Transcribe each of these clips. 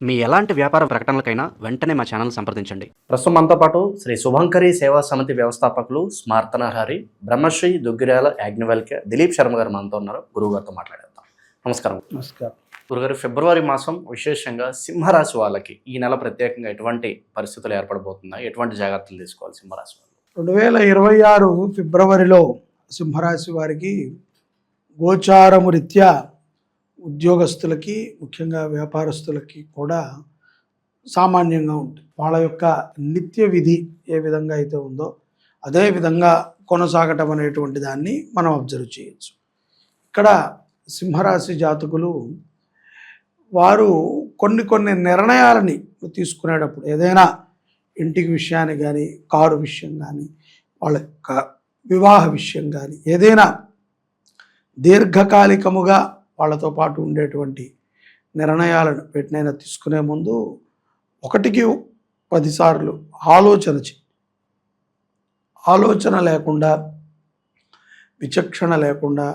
మీ ఎలాంటి వ్యాపార ప్రకటనలకైనా వెంటనే మా ఛానల్ సంప్రదించండి. ప్రస్తుతం మనతో పాటు శ్రీ శుభంకరి సేవా సమితి వ్యవస్థాపకులు స్మార్తనహారి బ్రహ్మశ్రీ దుగ్గిరాల యాజ్ఞవల్క్య దిలీప్ శర్మ గారు మనతో ఉన్నారు. గురువు గారితో మాట్లాడేద్దాం. నమస్కారం. నమస్కారం గురుగారు, ఫిబ్రవరి మాసం విశేషంగా సింహరాశి వాళ్ళకి ఈ నెల ప్రత్యేకంగా ఎటువంటి పరిస్థితులు ఏర్పడబోతున్నాయి, ఎటువంటి జాగ్రత్తలు తీసుకోవాలి సింహరాశి వాళ్ళు? 2026 ఫిబ్రవరిలో సింహరాశి వారికి గోచారము రీత్యా ఉద్యోగస్తులకి, ముఖ్యంగా వ్యాపారస్తులకి కూడా సామాన్యంగా ఉంటుంది. వాళ్ళ యొక్క నిత్య విధి ఏ విధంగా అయితే ఉందో అదే విధంగా కొనసాగటం అనేటువంటి దాన్ని మనం అబ్జర్వ్ చేయొచ్చు. ఇక్కడ సింహరాశి జాతకులు వారు కొన్ని నిర్ణయాలని తీసుకునేటప్పుడు, ఏదైనా ఇంటికి విషయాన్ని కానీ, కారు విషయం కానీ, వాళ్ళ యొక్క వివాహ విషయం కానీ, ఏదైనా దీర్ఘకాలికముగా వాళ్ళతో పాటు ఉండేటువంటి నిర్ణయాలను పెట్టినైనా తీసుకునే ముందు 1కి 10 సార్లు ఆలోచన లేకుండా, విచక్షణ లేకుండా,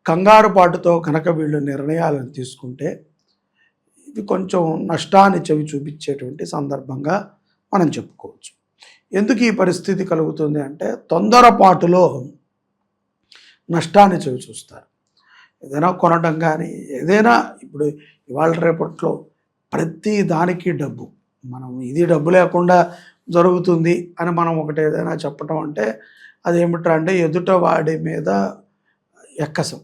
కంగారుపాటుతో కనుక వీళ్ళు నిర్ణయాలను తీసుకుంటే ఇది కొంచెం నష్టాన్ని చవి చూపించేటువంటి సందర్భంగా మనం చెప్పుకోవచ్చు. ఎందుకు ఈ పరిస్థితి కలుగుతుంది అంటే, తొందరపాటులో నష్టాన్ని చవి చూస్తారు. ఏదైనా కొనడం కానీ, ఏదైనా ఇప్పుడు ఇవాళ రేపట్లో ప్రతి దానికి డబ్బు, మనం ఇది డబ్బు లేకుండా జరుగుతుంది అని మనం ఒకటి ఏదైనా చెప్పటం అంటే అదేమిట్రా అంటే ఎదుట వాడి మీద ఎక్కసం,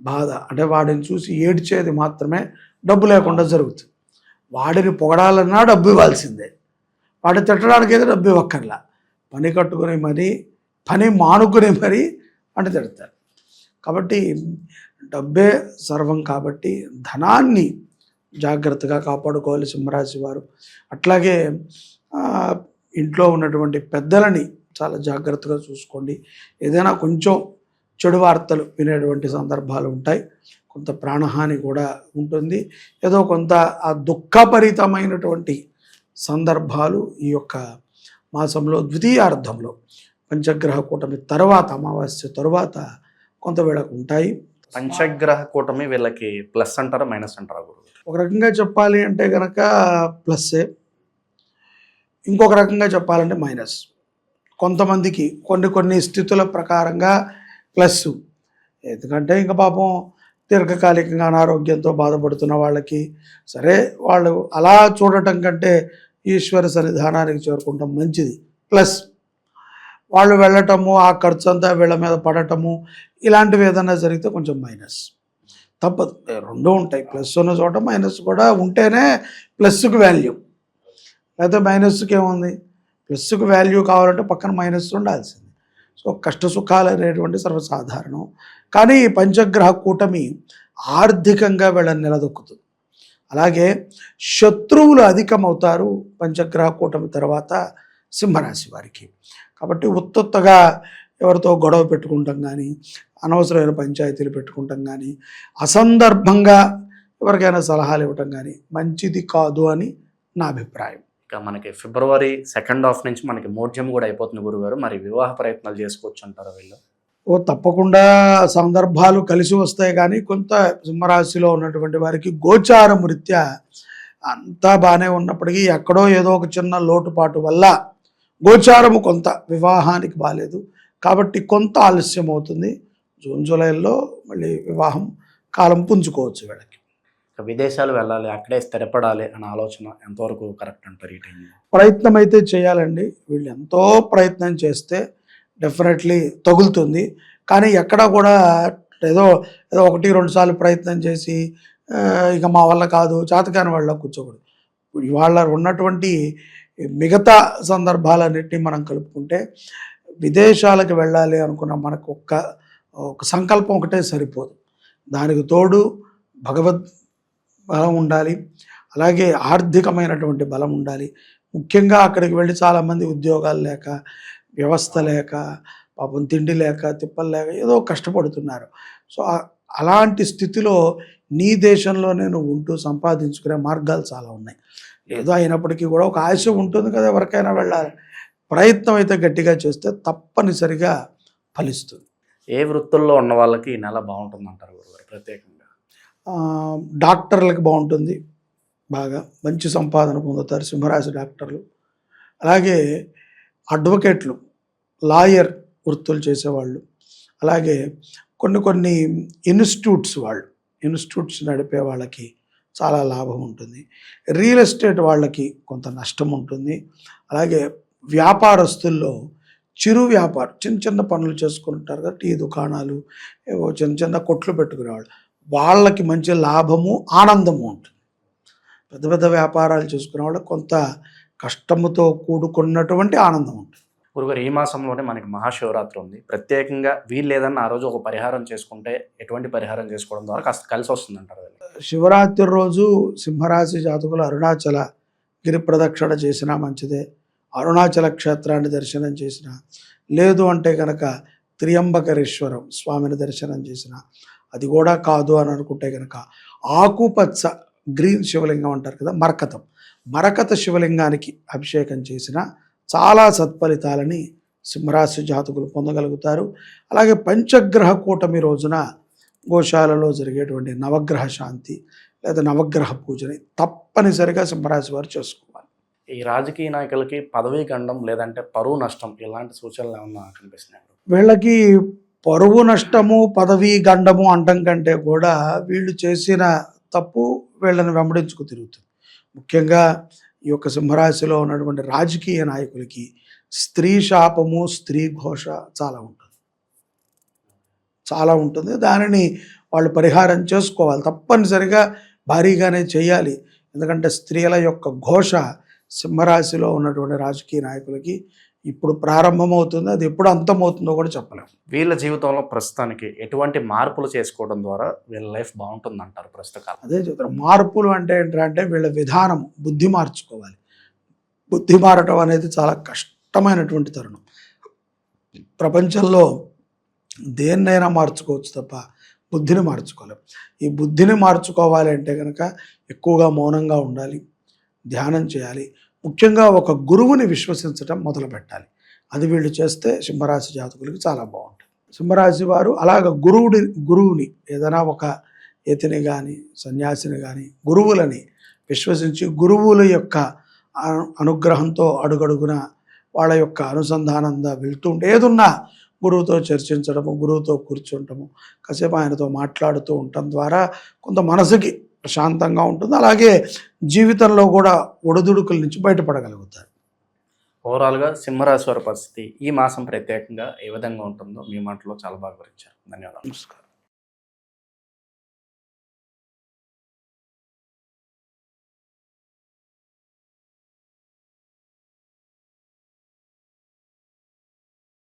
బాధ, అంటే వాడిని చూసి ఏడ్చేది మాత్రమే డబ్బు లేకుండా జరుగుతుంది. వాడిని పొగడాలన్నా డబ్బు ఇవ్వాల్సిందే, వాడిని తిట్టడానికి అయితే డబ్బు ఇవ్వక్కర్లా. పని కట్టుకుని మరీ, పని మానుకుని మరీ అంటే తిడతారు. కాబట్టి డబ్బే సర్వం. కాబట్టి ధనాన్ని జాగ్రత్తగా కాపాడుకోవాలి సింహరాశి వారు. అట్లాగే ఇంట్లో ఉన్నటువంటి పెద్దలని చాలా జాగ్రత్తగా చూసుకోండి. ఏదైనా కొంచెం చెడు వార్తలు వినేటువంటి సందర్భాలు ఉంటాయి, కొంత ప్రాణహాని కూడా ఉంటుంది, ఏదో కొంత ఆ దుఃఖభరితమైనటువంటి సందర్భాలు ఈ యొక్క మాసంలో ద్వితీయార్థంలో పంచగ్రహ కూటమి తర్వాత, అమావాస్య తర్వాత కొంత వీళ్ళకు ఉంటాయి. పంచగ్రహ కూటమి వీళ్ళకి ప్లస్ అంటారా, మైనస్ అంటారా గురువు? ఒక రకంగా చెప్పాలి అంటే కనుక ప్లస్సే, ఇంకొక రకంగా చెప్పాలంటే మైనస్. కొంతమందికి కొన్ని స్థితుల ప్రకారంగా ప్లస్. ఎందుకంటే ఇంకా పాపం దీర్ఘకాలికంగా అనారోగ్యంతో బాధపడుతున్న వాళ్ళకి సరే, వాళ్ళు అలా చూడటం కంటే ఈశ్వర సన్నిధానానికి చేరుకుంటాం మంచిది. ప్లస్ వాళ్ళు వెళ్ళటము, ఆ ఖర్చు అంతా వీళ్ళ మీద పడటము, ఇలాంటివి ఏదైనా జరిగితే కొంచెం మైనస్. తప్పదు, రెండూ ఉంటాయి. ప్లస్ ఉన్న చోట మైనస్ కూడా ఉంటేనే ప్లస్కి వాల్యూ, లేకపోతే మైనస్కి ఏముంది? ప్లస్కి వాల్యూ కావాలంటే పక్కన మైనస్ ఉండాల్సింది. సో కష్ట సుఖాలు అనేటువంటి సర్వసాధారణం. కానీ ఈ పంచగ్రహ కూటమి ఆర్థికంగా వీళ్ళని నిలదొక్కుతుంది. అలాగే శత్రువులు అధికమవుతారు పంచగ్రహ కూటమి తర్వాత సింహరాశి వారికి. కాబట్టి ఉత్తొత్తగా ఎవరితో గొడవ పెట్టుకుంటాం కానీ, అనవసరమైన పంచాయతీలు పెట్టుకుంటాం కానీ, అసందర్భంగా ఎవరికైనా సలహాలు ఇవ్వటం కానీ మంచిది కాదు అని నా అభిప్రాయం. ఇక మనకి ఫిబ్రవరి సెకండ్ హాఫ్ నుంచి మనకి మోర్జం కూడా అయిపోతుంది గురుగారు. మరి వివాహ ప్రయత్నాలు చేసుకోవచ్చు అంటారా వీళ్ళు? తప్పకుండా సందర్భాలు కలిసి వస్తాయి. కానీ కొంత సింహరాశిలో ఉన్నటువంటి వారికి గోచారం రీత్యా అంతా బాగానే ఉన్నప్పటికీ ఎక్కడో ఏదో ఒక చిన్న లోటుపాటు వల్ల గోచారము కొంత వివాహానికి బాగాలేదు. కాబట్టి కొంత ఆలస్యం అవుతుంది. జూన్ జూలైలో మళ్ళీ వివాహం కాలం పుంజుకోవచ్చు వీళ్ళకి. విదేశాలు వెళ్ళాలి, అక్కడే స్థిరపడాలి అనే ఆలోచన ఎంతవరకు కరెక్ట్ అంటారు ఈ టైంలో? ప్రయత్నం అయితే చేయాలండి. వీళ్ళు ఎంతో ప్రయత్నం చేస్తే డెఫినెట్లీ తగులుతుంది. కానీ ఎక్కడా కూడా ఏదో 1-2 సార్లు ప్రయత్నం చేసి ఇక మా వల్ల కాదు, చేతకాని వాళ్ళ కూర్చోకూడదు. ఇవాళ ఉన్నటువంటి మిగతా సందర్భాలన్నింటినీ మనం కలుపుకుంటే విదేశాలకు వెళ్ళాలి అనుకున్న మనకు ఒక సంకల్పం ఒకటే సరిపోదు. దానికి తోడు భగవద్ బలం ఉండాలి, అలాగే ఆర్థికమైనటువంటి బలం ఉండాలి. ముఖ్యంగా అక్కడికి వెళ్ళి చాలామంది ఉద్యోగాలు లేక, వ్యవస్థ లేక, పాపం తిండి లేక, తిప్పలు లేక ఏదో కష్టపడుతున్నారు. సో అలాంటి స్థితిలో నీ దేశంలోనే నువ్వు ఉంటూ సంపాదించుకునే మార్గాలు చాలా ఉన్నాయి. ఏదో అయినప్పటికీ కూడా ఒక ఆశ ఉంటుంది కదా ఎవరికైనా వెళ్ళాలి. ప్రయత్నం అయితే గట్టిగా చేస్తే తప్పనిసరిగా ఫలిస్తుంది. ఏ వృత్తుల్లో ఉన్న వాళ్ళకి ఈ నెల బాగుంటుంది అంటారు గురుగారు ప్రత్యేకంగా? డాక్టర్లకు బాగుంటుంది, బాగా మంచి సంపాదన పొందుతారు సింహరాశి డాక్టర్లు. అలాగే అడ్వకేట్లు, లాయర్ వృత్తులు చేసేవాళ్ళు, అలాగే కొన్ని ఇన్స్టిట్యూట్స్ నడిపే వాళ్ళకి చాలా లాభం ఉంటుంది. రియల్ ఎస్టేట్ వాళ్ళకి కొంత నష్టం ఉంటుంది. అలాగే వ్యాపారస్తుల్లో చిరు వ్యాపారం, చిన్న చిన్న పనులు చేసుకుంటారు కదా, టీ దుకాణాలు, ఏవో చిన్న చిన్న కొట్లు పెట్టుకునేవాళ్ళు, వాళ్ళకి మంచి లాభము ఆనందము ఉంటుంది. పెద్ద పెద్ద వ్యాపారాలు చేసుకునే వాళ్ళకి కొంత కష్టముతో కూడుకున్నటువంటి ఆనందం ఉంటుంది. గురుగారు, ఈ మాసంలోనే మనకి మహాశివరాత్రి ఉంది. ప్రత్యేకంగా వీళ్ళు ఏదన్నా ఆ రోజు ఒక పరిహారం చేసుకుంటే ఎటువంటి పరిహారం చేసుకోవడం ద్వారా కాస్త కలిసి వస్తుంది అంటారు? శివరాత్రి రోజు సింహరాశి జాతకులు అరుణాచల గిరి ప్రదక్షిణ చేసినా మంచిదే, అరుణాచల క్షేత్రాన్ని దర్శనం చేసిన, లేదు అంటే కనుక త్రియంబకేశ్వరం స్వామిని దర్శనం చేసిన, అది కూడా కాదు అని అనుకుంటే కనుక ఆకుపచ్చ గ్రీన్ శివలింగం అంటారు కదా, మరకత శివలింగానికి అభిషేకం చేసిన చాలా సత్ఫలితాలని సింహరాశి జాతకులు పొందగలుగుతారు. అలాగే పంచగ్రహ కూటమి రోజున గోశాలలో జరిగేటువంటి నవగ్రహ శాంతి లేదా నవగ్రహ పూజని తప్పనిసరిగా సింహరాశి వారు చేసుకోవాలి. ఈ రాజకీయ నాయకులకి పదవీ గండం లేదంటే పరువు నష్టం ఇలాంటి సూచనలు ఏమన్నా కనిపిస్తున్నాయి? వీళ్ళకి పరువు నష్టము, పదవీ గండము అంటం కంటే కూడా వీళ్ళు చేసిన తప్పు వీళ్ళని వెంబడించుకు తిరుగుతుంది. ముఖ్యంగా ఈ యొక్క సింహరాశిలో ఉన్నటువంటి రాజకీయ నాయకులకి స్త్రీ శాపము, స్త్రీ ఘోష చాలా ఉంటుంది. దానిని వాళ్ళు పరిహారం చేసుకోవాలి, తప్పనిసరిగా భారీగానే చేయాలి. ఎందుకంటే స్త్రీల యొక్క ఘోష సింహరాశిలో ఉన్నటువంటి రాజకీయ నాయకులకి ఇప్పుడు ప్రారంభమవుతుంది, అది ఎప్పుడు అంతమవుతుందో కూడా చెప్పలేము. వీళ్ళ జీవితంలో ప్రస్తుతానికి ఎటువంటి మార్పులు చేసుకోవడం ద్వారా వీళ్ళ లైఫ్ బాగుంటుంది అంటారు ప్రస్తుత కాలం? అదే చెప్తారు, మార్పులు అంటే ఏంటంటే వీళ్ళ విధానం, బుద్ధి మార్చుకోవాలి. బుద్ధి మారటం అనేది చాలా కష్టమైనటువంటి తరుణం. ప్రపంచంలో దేన్నైనా మార్చుకోవచ్చు తప్ప బుద్ధిని మార్చుకోలేం. ఈ బుద్ధిని మార్చుకోవాలి అంటే కనుక ఎక్కువగా మౌనంగా ఉండాలి, ధ్యానం చేయాలి, ముఖ్యంగా ఒక గురువుని విశ్వసించడం మొదలు పెట్టాలి. అది వీళ్ళు చేస్తే సింహరాశి జాతకులకి చాలా బాగుంటుంది. సింహరాశి వారు అలాగ గురువుని ఏదైనా ఒక యతిని కానీ సన్యాసిని కానీ గురువులని విశ్వసించి గురువుల యొక్క అనుగ్రహంతో అడుగడుగున వాళ్ళ యొక్క అనుసంధానంగా వెళ్తూ ఉంటే, ఏదున్నా గురువుతో చర్చించడము, గురువుతో కూర్చుంటము, కాసేపు ఆయనతో మాట్లాడుతూ ఉండటం ద్వారా కొంత మనసుకి ప్రశాంతంగా ఉంటుంది. అలాగే జీవితంలో కూడా ఒడిదుడుకుల నుంచి బయటపడగలుగుతారు. ఓవరాల్గా సింహరాశి వారి పరిస్థితి ఈ మాసం ప్రత్యేకంగా ఏ విధంగా ఉంటుందో మీ మాటలో చాలా బాగా వివరించారు. ధన్యవాదాలు. నమస్కారం.